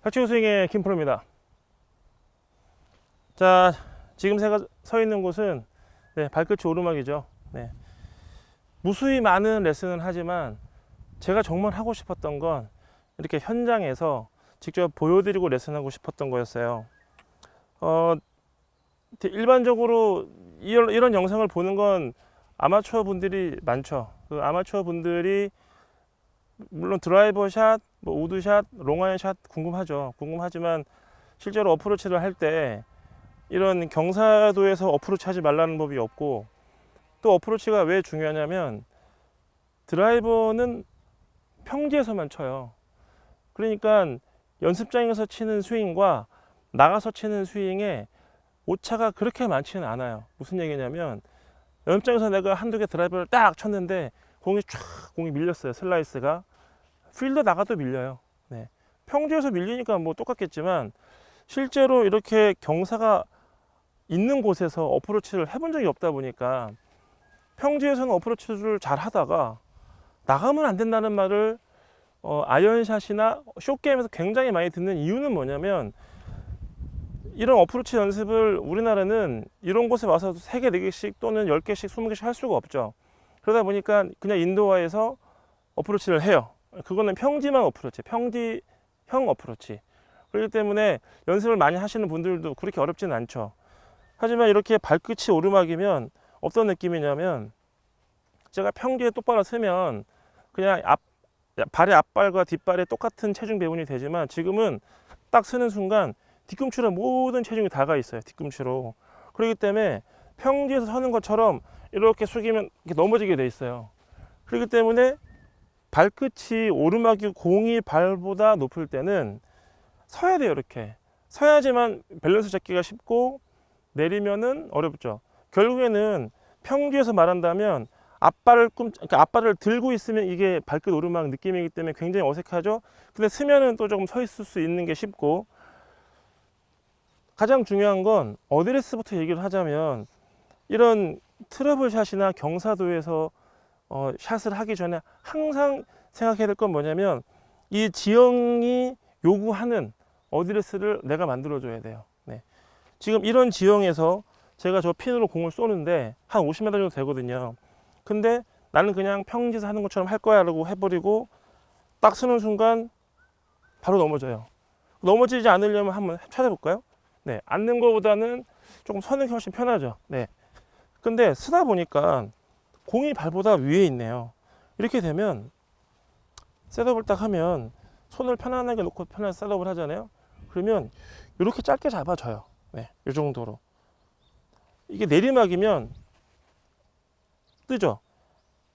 학교 스윙의 김프로입니다. 자, 지금 제가 서 있는 곳은 발끝이 오르막이죠. 무수히 많은 레슨을 하지만 제가 정말 하고 싶었던 건 이렇게 현장에서 직접 보여드리고 레슨하고 싶었던 거였어요. 일반적으로 이런 영상을 보는 건 아마추어 분들이 많죠. 그 아마추어 분들이 물론 드라이버 샷, 우드 샷, 롱아이언 샷 궁금하지만 실제로 어프로치를 할 때 이런 경사도에서 어프로치 하지 말라는 법이 없고, 또 어프로치가 왜 중요하냐면 드라이버는 평지에서만 쳐요. 그러니까 연습장에서 치는 스윙과 나가서 치는 스윙에 오차가 그렇게 많지는 않아요. 무슨 얘기냐면 연습장에서 내가 한두 개 드라이버를 딱 쳤는데 공이 밀렸어요. 슬라이스가 필드 나가도 밀려요. 평지에서 밀리니까 뭐 똑같겠지만 실제로 이렇게 경사가 있는 곳에서 어프로치를 해본 적이 없다 보니까 평지에서는 어프로치를 잘 하다가 나가면 안 된다는 말을 아이언샷이나 숏게임에서 굉장히 많이 듣는 이유는 뭐냐면, 이런 어프로치 연습을 우리나라는 이런 곳에 와서 3개, 4개씩 또는 10개씩, 20개씩 할 수가 없죠. 그러다 보니까 그냥 인도어에서 어프로치를 해요. 그거는 평지만 어프로치, 평지형 어프로치. 그렇기 때문에 연습을 많이 하시는 분들도 그렇게 어렵지는 않죠. 하지만 이렇게 발끝이 오르막이면 어떤 느낌이냐면, 제가 평지에 똑바로 서면 그냥 발의 앞발과 뒷발의 똑같은 체중 배분이 되지만, 지금은 딱 서는 순간 뒤꿈치로 모든 체중이 다 가 있어요. 뒤꿈치로. 그렇기 때문에 평지에서 서는 것처럼 이렇게 숙이면 이렇게 넘어지게 돼 있어요. 그렇기 때문에 발끝이 오르막이 공이 발보다 높을 때는 서야 돼요. 이렇게 서야지만 밸런스 잡기가 쉽고, 내리면은 어렵죠. 결국에는 평지에서 말한다면 그러니까 앞발을 들고 있으면 이게 발끝 오르막 느낌이기 때문에 굉장히 어색하죠. 근데 서면은 또 조금 서 있을 수 있는 게 쉽고, 가장 중요한 건 어드레스부터 얘기를 하자면, 이런 트러블 샷이나 경사도에서 샷을 하기 전에 항상 생각해야 될 건 뭐냐면, 이 지형이 요구하는 어드레스를 내가 만들어 줘야 돼요. 지금 이런 지형에서 제가 저 핀으로 공을 쏘는데 한 50m 정도 되거든요. 근데 나는 그냥 평지에서 하는 것처럼 할 거야 라고 해버리고 딱 서는 순간 바로 넘어져요. 넘어지지 않으려면 한번 찾아볼까요? 앉는 것보다는 조금 서는 게 훨씬 편하죠. 근데 쓰다 보니까 공이 발보다 위에 있네요. 이렇게 되면 셋업을 딱 하면 손을 편안하게 놓고 편하게 셋업을 하잖아요. 그러면 이렇게 짧게 잡아줘요. 이 정도로. 이게 내리막이면 뜨죠.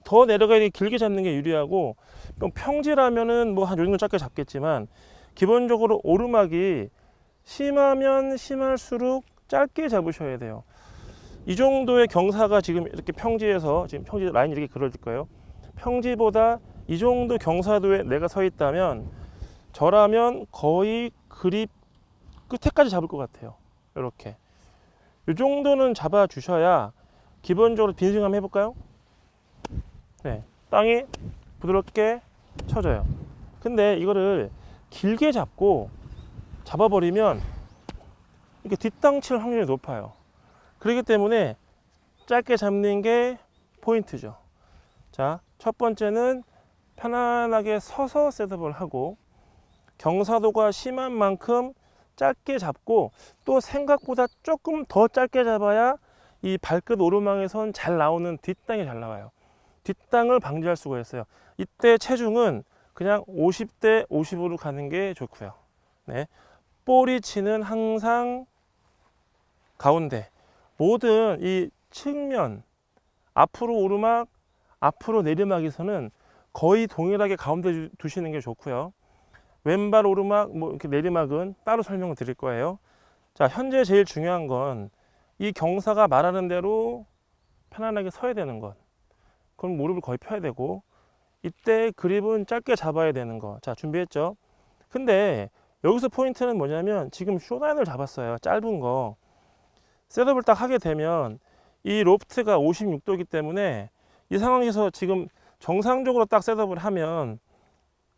더 내려가야 길게 잡는 게 유리하고, 평지라면은 뭐 한 요 정도 짧게 잡겠지만, 기본적으로 오르막이 심하면 심할수록 짧게 잡으셔야 돼요. 이 정도의 경사가 지금 이렇게 평지에서, 지금 평지 라인이 이렇게 그려질 거예요. 평지보다 이 정도 경사도에 내가 서 있다면 저라면 거의 그립 끝에까지 잡을 것 같아요. 이렇게 이 정도는 잡아 주셔야 기본적으로 빈스윙 한번 해볼까요? 땅이 부드럽게 쳐져요. 근데 이거를 길게 잡아버리면 이렇게 뒷땅 칠 확률이 높아요. 그렇기 때문에 짧게 잡는 게 포인트죠. 자, 첫 번째는 편안하게 서서 셋업을 하고, 경사도가 심한 만큼 짧게 잡고, 또 생각보다 조금 더 짧게 잡아야 이 발끝 오르막에선 잘 나오는 뒷땅이 잘 나와요. 뒷땅을 방지할 수가 있어요. 이때 체중은 그냥 50대 50으로 가는 게 좋고요. 볼 위치는 항상 가운데. 모든 이 측면, 앞으로 오르막, 앞으로 내리막에서는 거의 동일하게 가운데 두시는 게 좋고요. 왼발 오르막, 이렇게 내리막은 따로 설명을 드릴 거예요. 자, 현재 제일 중요한 건 이 경사가 말하는 대로 편안하게 서야 되는 것. 그럼 무릎을 거의 펴야 되고, 이때 그립은 짧게 잡아야 되는 거. 자, 준비했죠? 근데 여기서 포인트는 뭐냐면, 지금 숏라인을 잡았어요. 짧은 거. 셋업을 딱 하게 되면 이 로프트가 56도이기 때문에 이 상황에서 지금 정상적으로 딱 셋업을 하면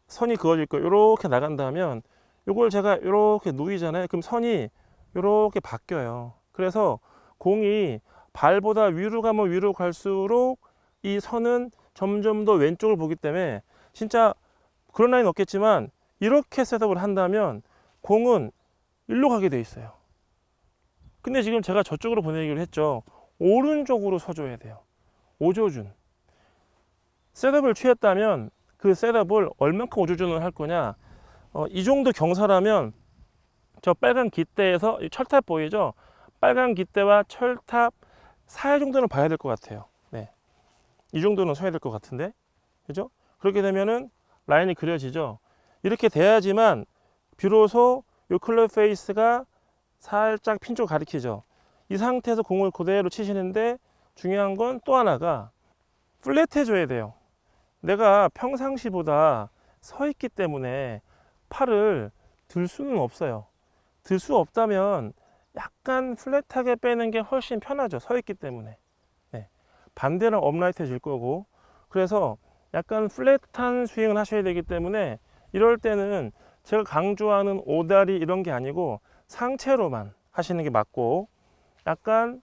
선이 그어질 거예요. 이렇게 나간다면 요걸 제가 이렇게 놓이잖아요. 그럼 선이 이렇게 바뀌어요. 그래서 공이 발보다 위로 가면 위로 갈수록 이 선은 점점 더 왼쪽을 보기 때문에 진짜 그런 라인 없겠지만 이렇게 셋업을 한다면 공은 일로 가게 돼 있어요. 근데 지금 제가 저쪽으로 보내기로 했죠. 오른쪽으로 서줘야 돼요. 오조준. 셋업을 취했다면 그 셋업을 얼만큼 오조준을 할 거냐. 이 정도 경사라면 저 빨간 깃대에서 철탑 보이죠? 빨간 깃대와 철탑 사이 정도는 봐야 될 것 같아요. 네. 이 정도는 서야 될 것 같은데. 그죠? 그렇게 되면은 라인이 그려지죠? 이렇게 돼야지만 비로소 이 클럽 페이스가 살짝 핀 쪽 가리키죠. 이 상태에서 공을 그대로 치시는데 중요한 건 또 하나가 플랫해줘야 돼요. 내가 평상시보다 서 있기 때문에 팔을 들 수는 없어요. 들 수 없다면 약간 플랫하게 빼는 게 훨씬 편하죠. 서 있기 때문에. 네. 반대로 업라이트해질 거고. 그래서 약간 플랫한 스윙을 하셔야 되기 때문에 이럴 때는 제가 강조하는 오다리 이런 게 아니고 상체로만 하시는 게 맞고, 약간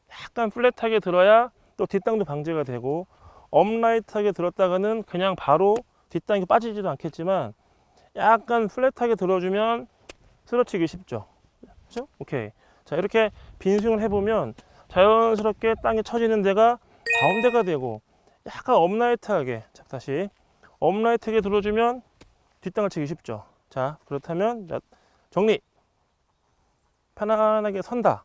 플랫하게 들어야 또 뒷땅도 방지가 되고, 업라이트하게 들었다가는 그냥 바로 뒷땅이 빠지지도 않겠지만 약간 플랫하게 들어주면 쓰러치기 쉽죠. 그렇죠? 오케이. 자, 이렇게 빈스윙을 해보면 자연스럽게 땅이 쳐지는 데가 가운데가 되고, 약간 업라이트하게, 자, 다시 업라이트하게 들어주면 뒷땅을 치기 쉽죠. 자, 그렇다면 정리. 편안하게 선다.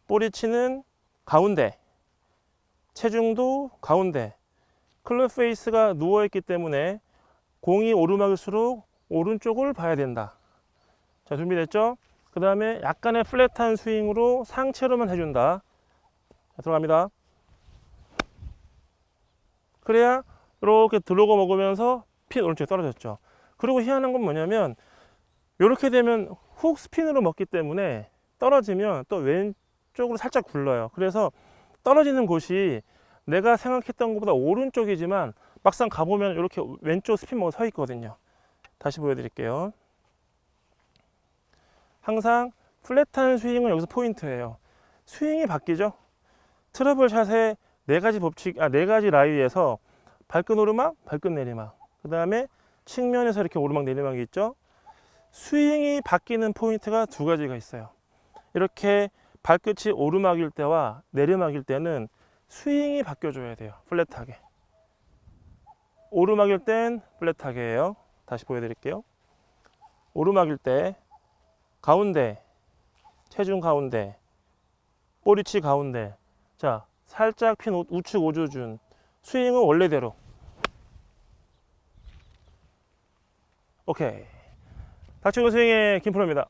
볼이 치는 가운데, 체중도 가운데, 클럽 페이스가 누워있기 때문에 공이 오르막일수록 오른쪽을 봐야 된다. 자, 준비됐죠? 그 다음에 약간의 플랫한 스윙으로 상체로만 해준다. 자, 들어갑니다. 그래야 이렇게 들어오고 먹으면서 핀 오른쪽에 떨어졌죠. 그리고 희한한 건 뭐냐면 이렇게 되면 훅 스핀으로 먹기 때문에 떨어지면 또 왼쪽으로 살짝 굴러요. 그래서 떨어지는 곳이 내가 생각했던 것보다 오른쪽이지만 막상 가보면 이렇게 왼쪽 스핀 먹어 서 있거든요. 다시 보여드릴게요. 항상 플랫한 스윙은 여기서 포인트예요. 스윙이 바뀌죠. 트러블 샷의 네 가지 라이에서 발끝 오르막, 발끝 내리막, 그 다음에 측면에서 이렇게 오르막 내리막이 있죠. 스윙이 바뀌는 포인트가 두 가지가 있어요. 이렇게 발끝이 오르막일 때와 내리막일 때는 스윙이 바뀌어줘야 돼요. 플랫하게. 오르막일 땐 플랫하게 해요. 다시 보여드릴게요. 오르막일 때 가운데, 체중 가운데, 볼위치 가운데. 자, 살짝 핀 우측 오조준. 스윙은 원래대로. 오케이. 닥치고 스윙의 김프로입니다.